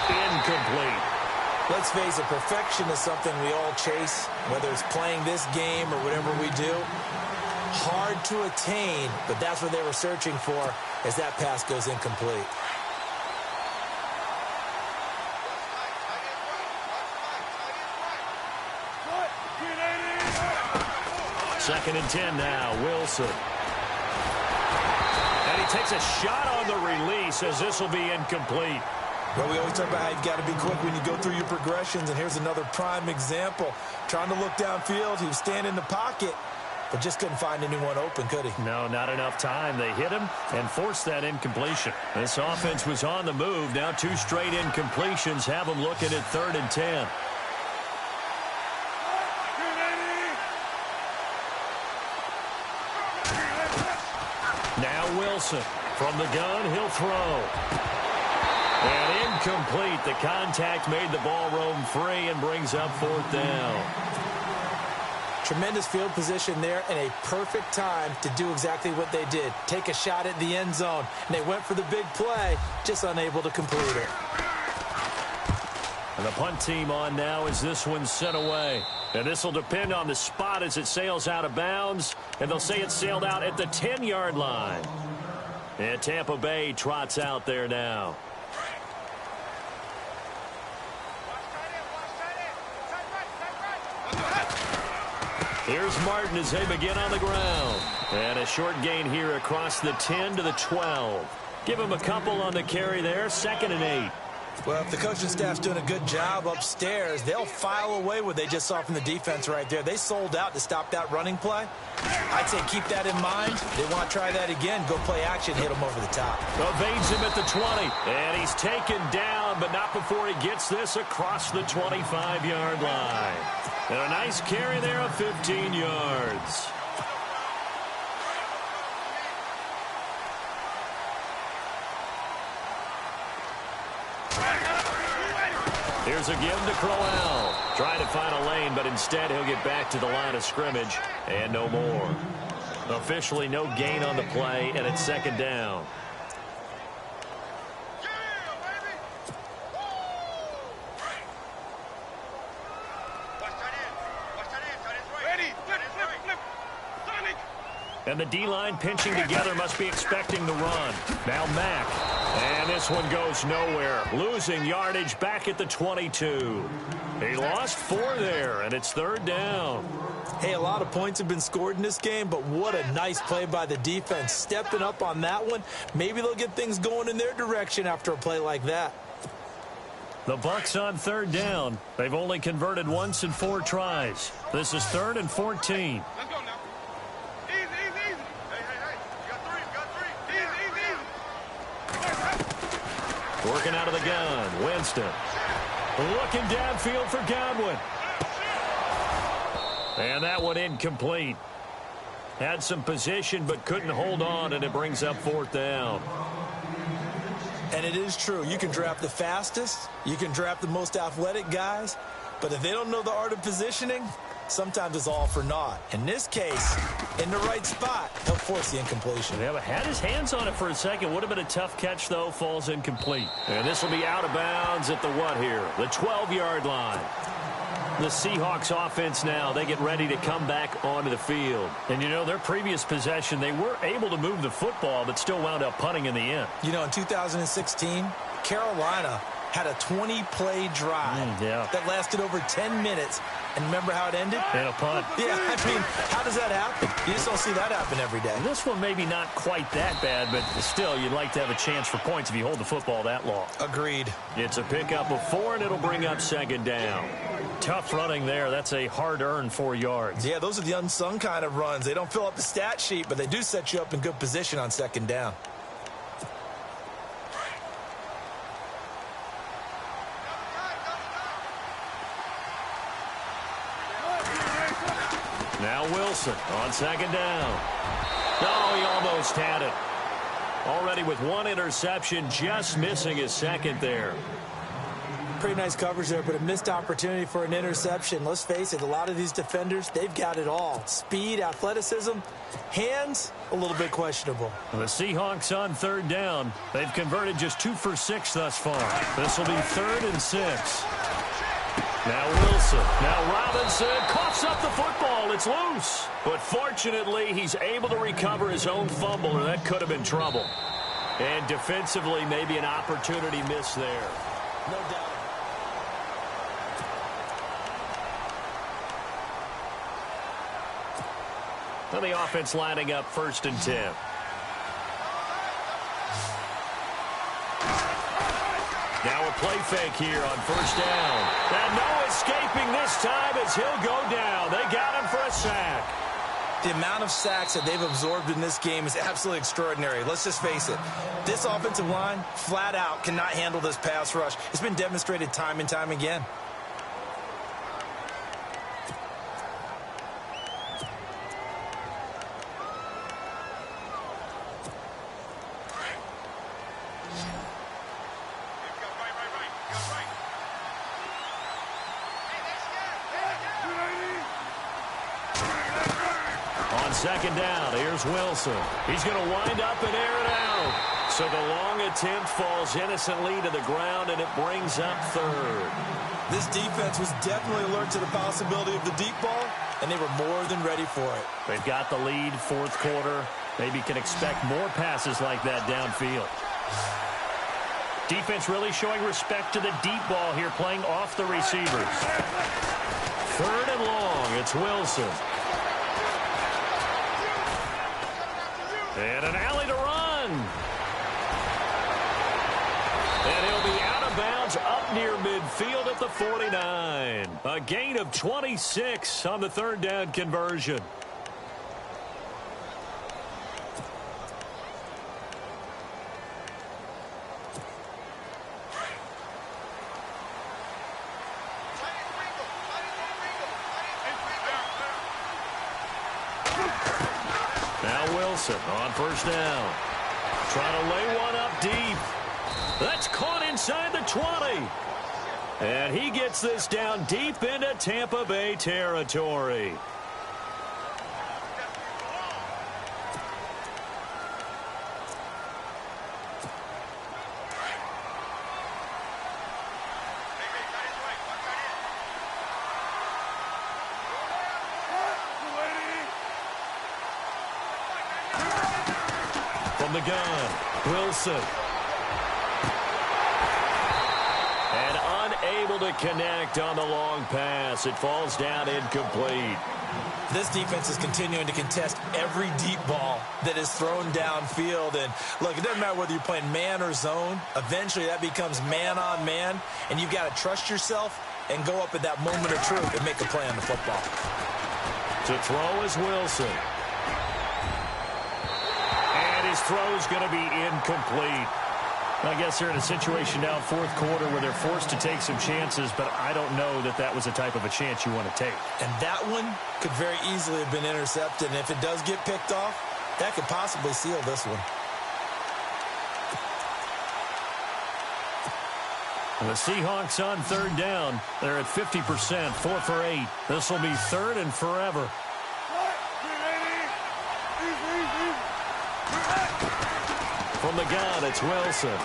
Incomplete. Let's face it, perfection is something we all chase, whether it's playing this game or whatever we do. Hard to attain, but that's what they were searching for as that pass goes incomplete. Second and 10 now, Wilson. And he takes a shot on the release as this will be incomplete. Well, we always talk about how you've got to be quick when you go through your progressions, and here's another prime example. Trying to look downfield, he was standing in the pocket, but just couldn't find anyone open, could he? No, not enough time. They hit him and forced that incompletion. This offense was on the move. Now 2 straight incompletions have them looking at 3rd and 10. Now Wilson from the gun, he'll throw. And incomplete. The contact made the ball roam free and brings up 4th down. Tremendous field position there and a perfect time to do exactly what they did. Take a shot at the end zone. And they went for the big play, just unable to complete it. And the punt team on now as this one's sent away. And this will depend on the spot as it sails out of bounds. And they'll say it sailed out at the 10-yard line. And Tampa Bay trots out there now. Here's Martin as they begin on the ground. And a short gain here across the 10 to the 12. Give him a couple on the carry there. 2nd and 8. Well, if the coaching staff's doing a good job upstairs, they'll file away what they just saw from the defense right there. They sold out to stop that running play. I'd say keep that in mind. They want to try that again. Go play action, hit him over the top. Evades him at the 20. And he's taken down, but not before he gets this across the 25-yard line. And a nice carry there of 15 yards. Here's a give to Crowell. Trying to find a lane, but instead he'll get back to the line of scrimmage and no more. Officially no gain on the play, and it's 2nd down. And the D-line pinching together must be expecting the run. Now Mack. And this one goes nowhere. Losing yardage back at the 22. He lost 4 there, and it's 3rd down. Hey, a lot of points have been scored in this game, but what a nice play by the defense. Stepping up on that one. Maybe they'll get things going in their direction after a play like that. The Bucs on 3rd down. They've only converted once in 4 tries. This is 3rd and 14. Let's go now. Easy, easy, easy. Hey. You got 3. Easy. Working out of the gun. Winston. Looking downfield for Godwin. And that one incomplete. Had some position but couldn't hold on, and it brings up 4th down. And it is true. You can draft the fastest. You can draft the most athletic guys. But if they don't know the art of positioning, sometimes it's all for naught. In this case, in the right spot, he'll force the incompletion. Yeah, but had his hands on it for a second. Would have been a tough catch, though. Falls incomplete. And this will be out of bounds at the what here? The 12-yard line. The Seahawks offense now, they get ready to come back onto the field. And, you know, their previous possession, they were able to move the football, but still wound up punting in the end. You know, in 2016, Carolina had a 20-play drive that lasted over 10 minutes. And remember how it ended? And a punt. Yeah, I mean, how does that happen? You just don't see that happen every day. This one maybe not quite that bad, but still, you'd like to have a chance for points if you hold the football that long. Agreed. It's a pickup of 4, and it'll bring up 2nd down. Tough running there. That's a hard-earned 4 yards. Yeah, those are the unsung kind of runs. They don't fill up the stat sheet, but they do set you up in good position on 2nd down. Now Wilson on 2nd down. Oh, he almost had it. Already with 1 interception, just missing his 2nd there. Pretty nice coverage there, but a missed opportunity for an interception. Let's face it, a lot of these defenders, they've got it all. Speed, athleticism, hands, a little bit questionable. The Seahawks on 3rd down. They've converted just 2 for 6 thus far. This will be 3rd and 6. Now Wilson. Now Robinson coughs up the football. It's loose. But fortunately, he's able to recover his own fumble, and that could have been trouble. And defensively, maybe an opportunity missed there. No doubt. And the offense lining up 1st and 10. Now a play fake here on 1st down. And no escaping this time as he'll go down. They got him for a sack. The amount of sacks that they've absorbed in this game is absolutely extraordinary. Let's just face it. This offensive line, flat out, cannot handle this pass rush. It's been demonstrated time and time again. On 2nd down, here's Wilson. He's going to wind up and air it out. So the long attempt falls innocently to the ground, and it brings up 3rd. This defense was definitely alert to the possibility of the deep ball, and they were more than ready for it. They've got the lead, 4th quarter. Maybe can expect more passes like that downfield. Defense really showing respect to the deep ball here, playing off the receivers. 3rd and long, it's Wilson. And an alley to run. And he'll be out of bounds up near midfield at the 49. A gain of 26 on the 3rd down conversion. Now Wilson on 1st down. Trying to lay one up deep. That's caught inside the 20. And he gets this down deep into Tampa Bay territory. From the gun, Wilson. to connect on the long pass. It falls down incomplete. This defense is continuing to contest every deep ball that is thrown downfield. And, look, it doesn't matter whether you're playing man or zone. Eventually, that becomes man-on-man, and you've got to trust yourself and go up at that moment of truth and make a play on the football. To throw is Wilson. And his throw is going to be incomplete. I guess they're in a situation now, fourth quarter, where they're forced to take some chances, but I don't know that that was the type of a chance you want to take. And that one could very easily have been intercepted, and if it does get picked off, that could possibly seal this one. And the Seahawks on third down. They're at 50%, 4 for 8. This will be third and forever. From the gun, it's Wilson.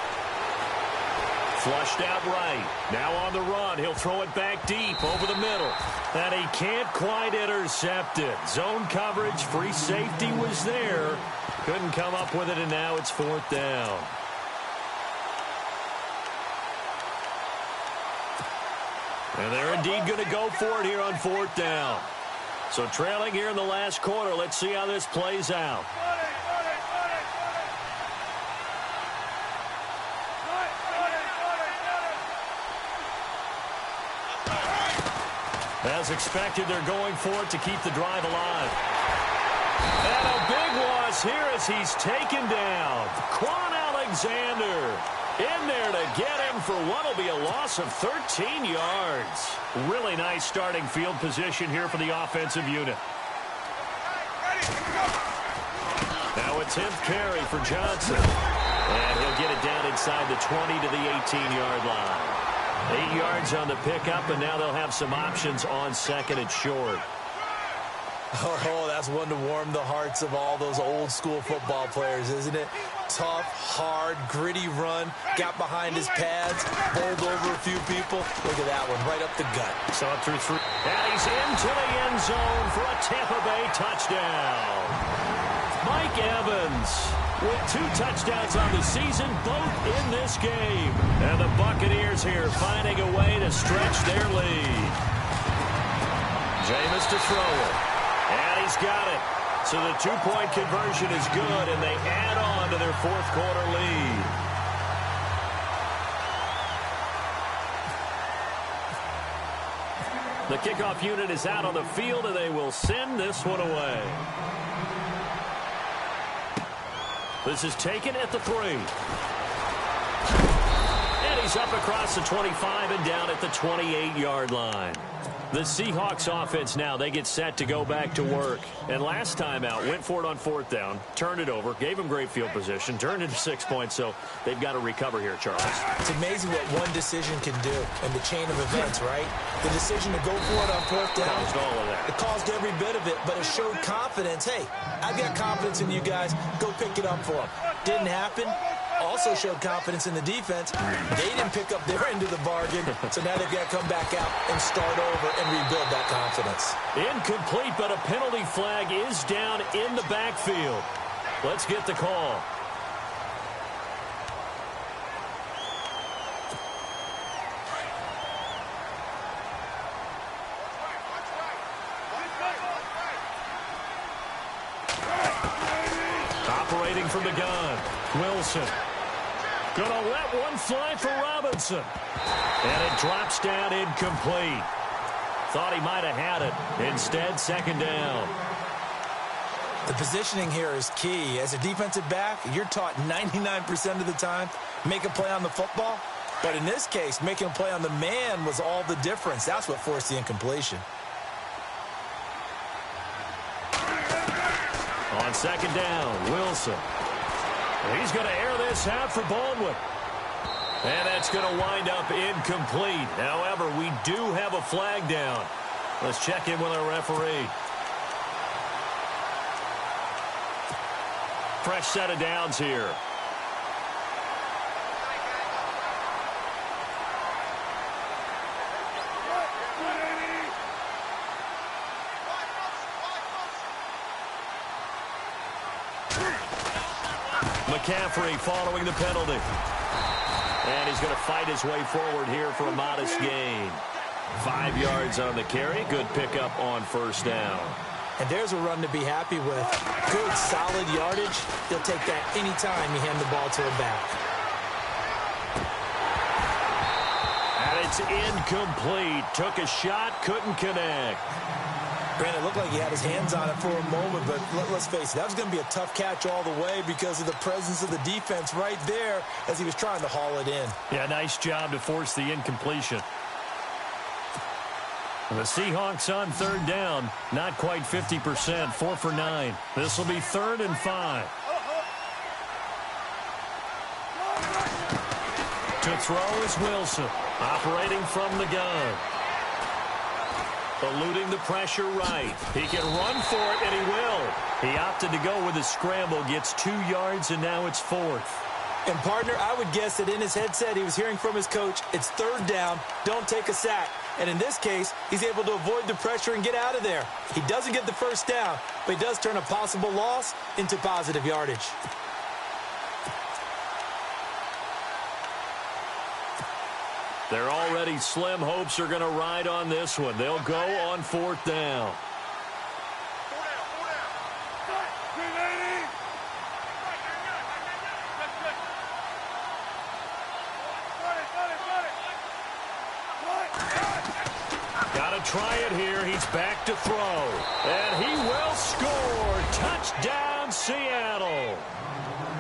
Flushed out right. Now on the run. He'll throw it back deep over the middle. And he can't quite intercept it. Zone coverage, free safety was there. Couldn't come up with it, and now it's fourth down. And they're indeed going to go for it here on fourth down. So trailing here in the last quarter. Let's see how this plays out. As expected, they're going for it to keep the drive alive. And a big loss here as he's taken down. Quan Alexander in there to get him for what will be a loss of 13 yards. Really nice starting field position here for the offensive unit. Now a 10th carry for Johnson. And he'll get it down inside the 20 to the 18-yard line. 8 yards on the pickup, and now they'll have some options on second and short. Oh, that's one to warm the hearts of all those old-school football players, isn't it? Tough, hard, gritty run, got behind his pads, bowled over a few people. Look at that one, right up the gut. Saw it through 3. And he's into the end zone for a Tampa Bay touchdown. Mike Evans with 2 touchdowns on the season, both in this game. And the Buccaneers here finding a way to stretch their lead. Jameis to throw it. And he's got it. So the 2-point conversion is good, and they add on to their fourth quarter lead. The kickoff unit is out on the field, and they will send this one away. This is taken at the 3. And he's up across the 25 and down at the 28-yard line. The Seahawks offense now, they get set to go back to work. And last time out, went for it on fourth down, turned it over, gave them great field position, turned into 6 points, so they've got to recover here, Charles. It's amazing what one decision can do in the chain of events, right? The decision to go for it on fourth down. Caused all of that. It caused every bit of it, but it showed confidence. Hey, I've got confidence in you guys. Go pick it up for them. Didn't happen. Also showed confidence in the defense. They didn't pick up their end of the bargain, so now they've got to come back out and start over and rebuild that confidence. Incomplete, but a penalty flag is down in the backfield. Let's get the call. Operating from the gun, Wilson. Gonna let one fly for Robinson. And it drops down incomplete. Thought he might have had it. Instead, second down. The positioning here is key. As a defensive back, you're taught 99% of the time, make a play on the football. But in this case, making a play on the man was all the difference. That's what forced the incompletion. On second down, Wilson. He's going to air this out for Baldwin. And that's going to wind up incomplete. However, we do have a flag down. Let's check in with our referee. Fresh set of downs here. McCaffrey following the penalty. And he's going to fight his way forward here for a modest gain. 5 yards on the carry. Good pickup on first down. And there's a run to be happy with. Good, solid yardage. He'll take that anytime you hand the ball to him back. And it's incomplete. Took a shot, couldn't connect. Brandon, it looked like he had his hands on it for a moment, but let's face it, that was going to be a tough catch all the way because of the presence of the defense right there as he was trying to haul it in. Yeah, nice job to force the incompletion. The Seahawks on third down, not quite 50%, 4 for 9. This will be 3rd and 5. To throw is Wilson, operating from the gun. Eluding the pressure right. He can run for it, and he will. He opted to go with a scramble, gets 2 yards, and now it's 4th. And, partner, I would guess that in his headset he was hearing from his coach, it's 3rd down, don't take a sack. And in this case, he's able to avoid the pressure and get out of there. He doesn't get the first down, but he does turn a possible loss into positive yardage. They're already slim hopes are going to ride on this one. They'll go on 4th down. Got to try it here. He's back to throw. And he will score. Touchdown, Seattle.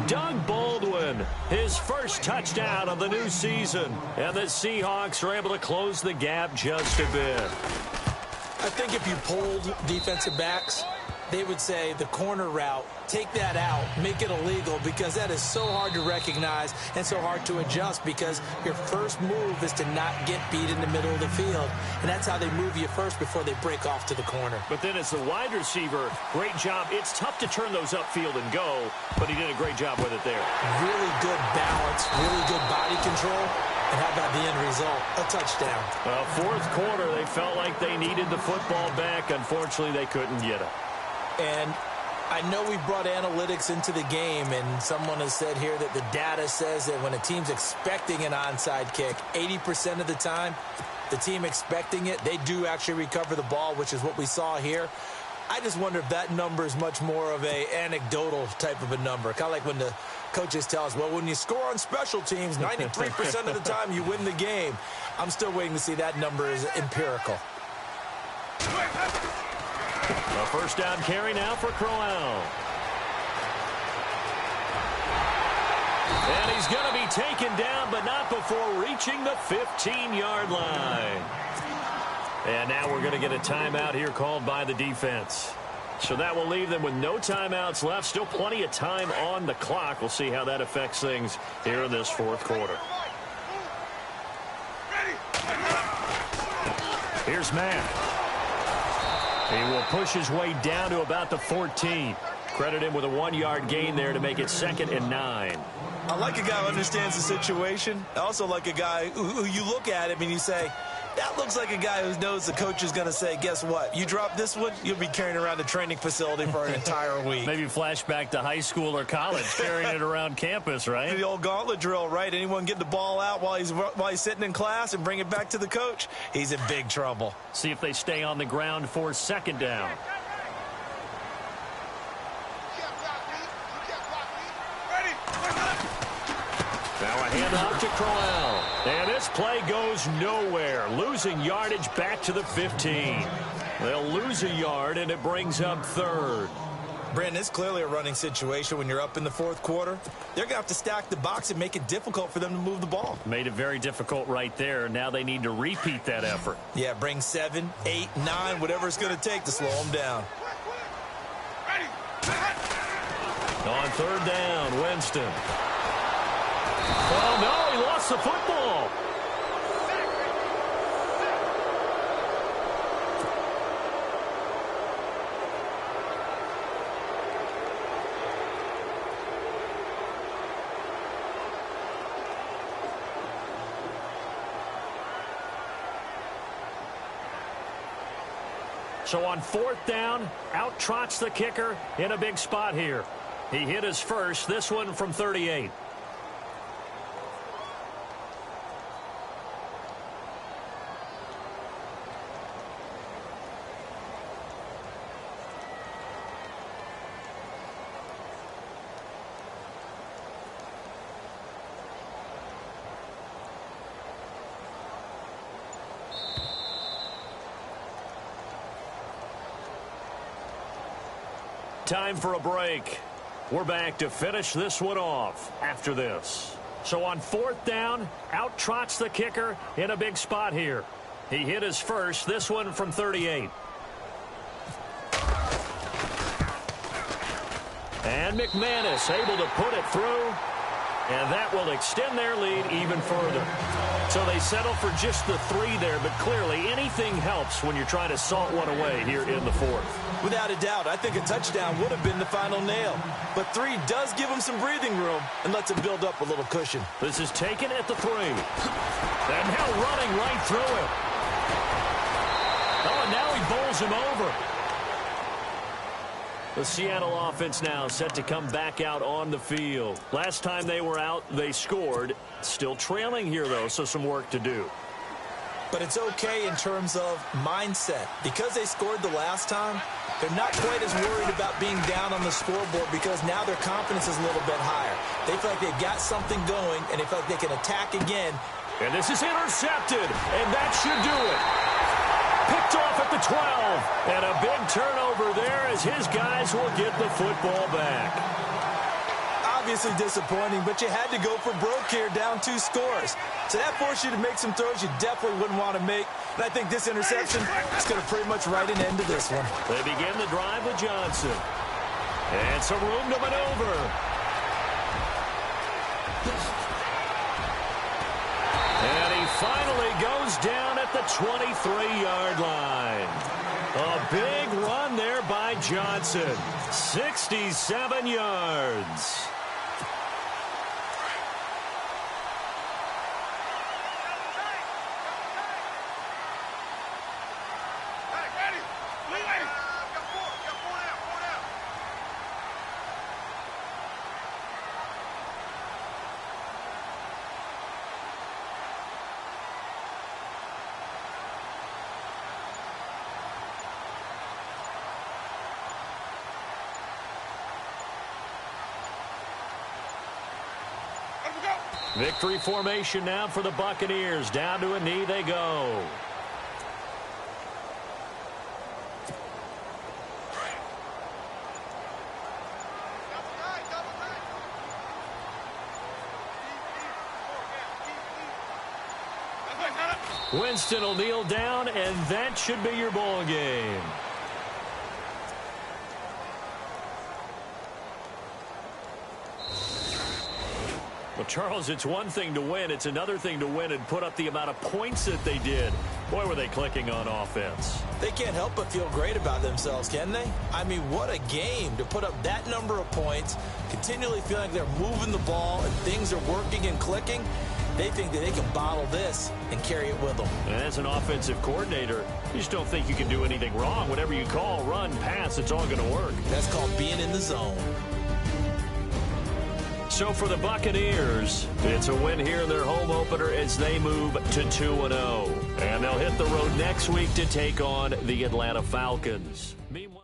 Doug Baldwin, his first touchdown of the new season. And the Seahawks are able to close the gap just a bit. I think if you polled defensive backs, they would say the corner route, take that out, make it illegal, because that is so hard to recognize and so hard to adjust because your first move is to not get beat in the middle of the field. And that's how they move you first before they break off to the corner. But then as the wide receiver, great job. It's tough to turn those upfield and go, but he did a great job with it there. Really good balance, really good body control. And how about the end result? A touchdown. Well, 4th quarter, they felt like they needed the football back. Unfortunately, they couldn't get it. And I know we brought analytics into the game, and someone has said here that the data says that when a team's expecting an onside kick, 80% of the time, the team expecting it, they do actually recover the ball, which is what we saw here. I just wonder if that number is much more of a anecdotal type of a number. Kind of like when the coaches tell us, well, when you score on special teams, 93% of the time you win the game. I'm still waiting to see that number is empirical. A first down carry now for Crowell. And he's going to be taken down, but not before reaching the 15-yard line. And now we're going to get a timeout here called by the defense. So that will leave them with no timeouts left. Still plenty of time on the clock. We'll see how that affects things here in this 4th quarter. Here's Matt. He will push his way down to about the 14. Credit him with a 1-yard gain there to make it 2nd and 9. I like a guy who understands the situation. I also like a guy who you look at him and you say, that looks like a guy who knows the coach is going to say, guess what? You drop this one, you'll be carrying around the training facility for an entire week. Maybe flashback to high school or college, carrying it around campus, right? The old gauntlet drill, right? Anyone get the ball out while he's sitting in class and bring it back to the coach? He's in big trouble. See if they stay on the ground for 2nd down. Now a handoff to Crowell. And this play goes nowhere. Losing yardage back to the 15. They'll lose a yard, and it brings up 3rd. Brandon, it's clearly a running situation when you're up in the 4th quarter. They're going to have to stack the box and make it difficult for them to move the ball. Made it very difficult right there. Now they need to repeat that effort. Yeah, bring 7, 8, 9, whatever it's going to take to slow them down. On 3rd down, Winston. Oh, no, he lost the football. So on 4th down, out trots the kicker in a big spot here. He hit his first, this one from 38. Time for a break. We're back to finish this one off after this. So on 4th down, out trots the kicker in a big spot here. He hit his first, this one from 38. And McManus able to put it through, and that will extend their lead even further. So they settle for just the 3 there, but clearly anything helps when you're trying to salt one away here in the 4th. Without a doubt, I think a touchdown would have been the final nail. But 3 does give them some breathing room and lets them build up a little cushion. This is taken at the 3. And now running right through him. Oh, and now he bowls him over. The Seattle offense now set to come back out on the field. Last time they were out, they scored. Still trailing here, though, so some work to do. But it's okay in terms of mindset. Because they scored the last time, they're not quite as worried about being down on the scoreboard because now their confidence is a little bit higher. They feel like they've got something going, and they feel like they can attack again. And this is intercepted, and that should do it. Picked off at the 12, and a big turnover there as his guys will get the football back. Obviously disappointing, but you had to go for broke here, down 2 scores. So that forced you to make some throws you definitely wouldn't want to make. And I think this interception is going to pretty much write an end to this one. They begin the drive with Johnson. And some room to maneuver. And he finally goes down at the 23-yard line. A big run there by Johnson. 67 yards. Victory formation now for the Buccaneers. Down to a knee they go. Winston will kneel down, and that should be your ball game. Well, Charles, it's one thing to win. It's another thing to win and put up the amount of points that they did. Boy, were they clicking on offense. They can't help but feel great about themselves, can they? I mean, what a game to put up that number of points, continually feeling like they're moving the ball and things are working and clicking. They think that they can bottle this and carry it with them. And as an offensive coordinator, you just don't think you can do anything wrong. Whatever you call, run, pass, it's all going to work. That's called being in the zone. So for the Buccaneers, it's a win here in their home opener as they move to 2-0. And they'll hit the road next week to take on the Atlanta Falcons. Meanwhile,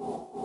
Hey,